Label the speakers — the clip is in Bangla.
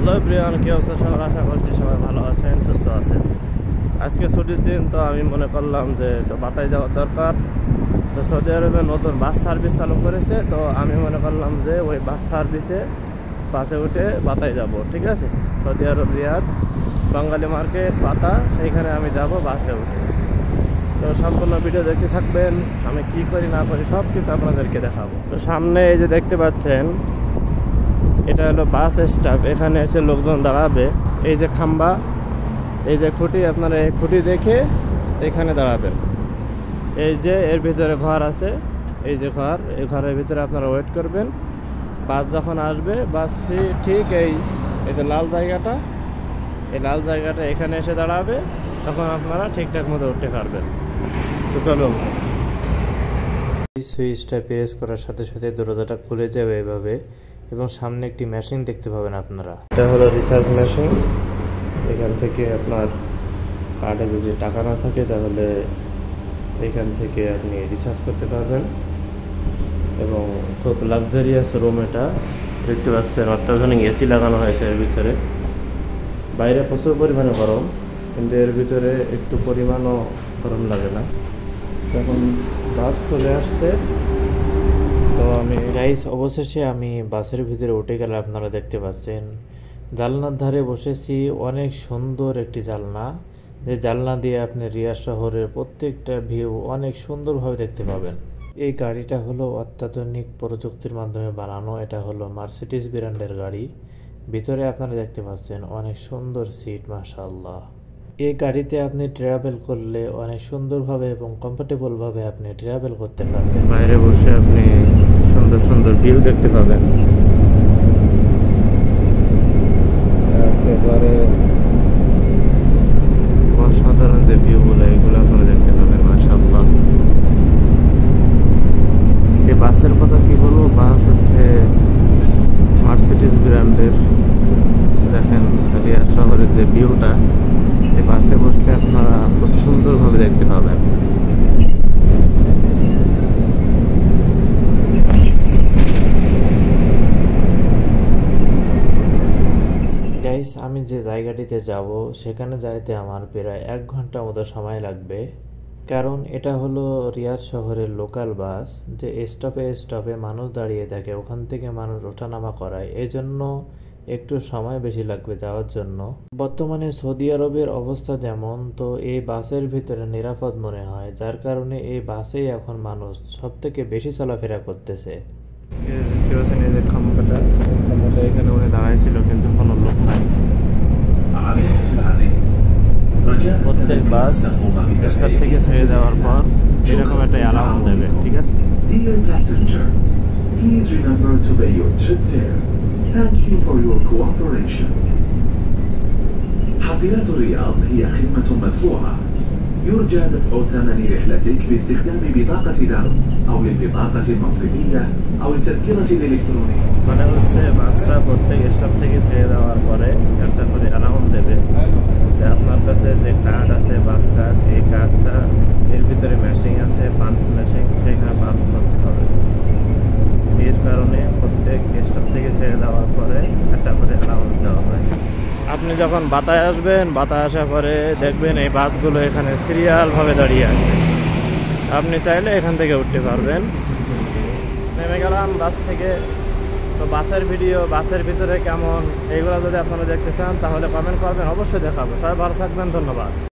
Speaker 1: হ্যালো প্রিয়ান, কি অবস্থা সবার? আশা করছি সবাই ভালো আছেন, সুস্থ আছেন। আজকে ছুটির দিন, তো আমি মনে করলাম যে তো বাতায় যাওয়ার দরকার। তো সৌদি আরবে নতুন বাস সার্ভিস চালু করেছে, তো আমি মনে করলাম যে ওই বাস বাসে উঠে বাতায় যাব। ঠিক আছে, সৌদি আরব রিয়াদ বাঙালি মার্কেট পাতা, সেইখানে আমি যাব বাসে উঠে। তো সম্পূর্ণ ভিডিও দেখতে থাকবেন, আমি কি করি না করি সব কিছু আপনাদেরকে দেখাবো। তো সামনে এই যে দেখতে পাচ্ছেন, এটা হলো বাস স্টপ। এখানে এসে লোকজন দাঁড়াবে। এই যে খাম্বা, এই যে খুঁটি, আপনারা এই খুঁটি দেখে এখানে দাঁড়াবেন। এই যে এর ভিতরে ঘর আছে, এই যে ঘর, এই ঘরের ভিতরে আপনারা ওয়েট করবেন। বাস যখন আসবে, বাস ঠিক এই যে লাল জায়গাটা, এই লাল জায়গাটা এখানে এসে দাঁড়াবে, তখন আপনারা ঠিকঠাক মতো উঠতে পারবেন। তো চলুন। সুইচটা প্রেস করার সাথে সাথে দরজাটা খুলে যাবে এভাবে, এবং সামনে একটি মেশিন দেখতে পাবেন আপনারা। এটা হলো রিচার্জ মেশিন। এখান থেকে আপনার কার্ডে যদি টাকা না থাকে, তাহলে এখান থেকে আপনি রিচার্জ করতে পারবেন। এবং খুব লাক্সারিয়াস রুম এটা, দেখতে পাচ্ছেন অত্যাধুনিক এসি লাগানো হয়েছে এর ভিতরে। বাইরে প্রচুর পরিমাণে গরম, কিন্তু এর ভিতরে একটু পরিমাণও গরম লাগে না। এখন বাস চলে আসছে, তো আমি গাইস অবশেষে আমি বাসের ভিতরে উঠে গেলে আপনারা দেখতে পাচ্ছেন জানলার ধারে বসেছি। অনেক সুন্দর একটি জানলা, যে জানলা দিয়ে আপনি রিয়াদ শহরের প্রত্যেকটা ভিউ অনেক সুন্দরভাবে দেখতে পাবেন। এই গাড়িটা হলো অত্যাধুনিক প্রযুক্তির মাধ্যমে বানানো। এটা হলো মার্সিডিজ ব্র্যান্ডের গাড়ি। ভিতরে আপনারা দেখতে পাচ্ছেন অনেক সুন্দর সিট, মাশাআল্লাহ। এই গাড়িতে আপনি ট্রাভেল করলে অনেক সুন্দরভাবে এবং কমফোর্টেবলভাবে আপনি ট্রাভেল করতে পারবেন। বাইরে বসে আপনি সুন্দর সুন্দর ভিউ দেখতে পাবেন। একেবারে অসাধারণ যে ভিউগুলো, এগুলো আপনারা দেখতে পাবেন, মাশাআল্লাহ। এই বাসের কথা কি বলবো, বাস হচ্ছে মার্সিডিজ ব্র্যান্ডের। দেখেন রিয়াদ শহরের যে ভিউটা, এই বাসে বসলে আপনারা খুব সুন্দরভাবে দেখতে পাবেন। গাইস, আমি যে জায়গাটিতে যাব সেখানে যাইতে আমার প্রায় 1 ঘন্টা মতো সময় লাগবে। কারণ এটা হলো রিয়াদ শহরের লোকাল বাস, যে স্টপে স্টপে মানুষ দাঁড়িয়ে থাকে, ওখান থেকে মানুষ ওঠানামা করায়, এই জন্য একটু সময় বেশি লাগবে যাওয়ার জন্য। বর্তমানে সৌদি আরবের অবস্থা যেমন, তো এই বাসের ভিতরে নিরাপদ মনে হয়, যার কারণে এই বাসেই এখন মানুষ সব থেকে বেশি চলাফেরা করতেছে। খাম্বাটা এখানে উনি দাঁড়াইছিল, কিন্তু কোনো লোক নাই। প্রত্যেক বাস স্টার থেকে ছেড়ে যাওয়ার পর এরকম একটা অ্যালার্ম দেবে, ঠিক আছে?
Speaker 2: Thank you for your cooperation. حافلات الرياض هي خدمة مدفوعة. يرجى دفع ثمن رحلتك باستخدام بطاقة دعم أو البطاقة المصرفية أو التذكرة الإلكترونية.
Speaker 1: মানে হচ্ছে বাসটা প্রত্যেক স্টপ থেকে ছেড়ে দেওয়ার পরে একটা করে অ্যালার্ম দেবে যে আপনার কাছে যে কার্ড আছে, বাস কার্ড, এই কার্ডটা এর ভিতরে মেশিন আছে, পাঞ্চ মেশিন, সেখানে পাঞ্চ করতে হবে। এর কারণে প্রত্যেক স্টপ থেকে ছেড়ে দেওয়ার পরে একটা করে অ্যালাউন্স দেওয়া হয়। আপনি যখন বাতায় আসবেন, বাতায় আসার পরে দেখবেন এই বাসগুলো এখানে সিরিয়ালভাবে দাঁড়িয়ে আছে। আপনি চাইলে এখান থেকে উঠতে পারবেন। নেমে গেলাম বাস থেকে। তো বাসের ভিডিও, বাসের ভিতরে কেমন, এইগুলো যদি আপনারা দেখতে চান তাহলে কমেন্ট করবেন, অবশ্যই দেখাবো। সবাই ভালো থাকবেন, ধন্যবাদ।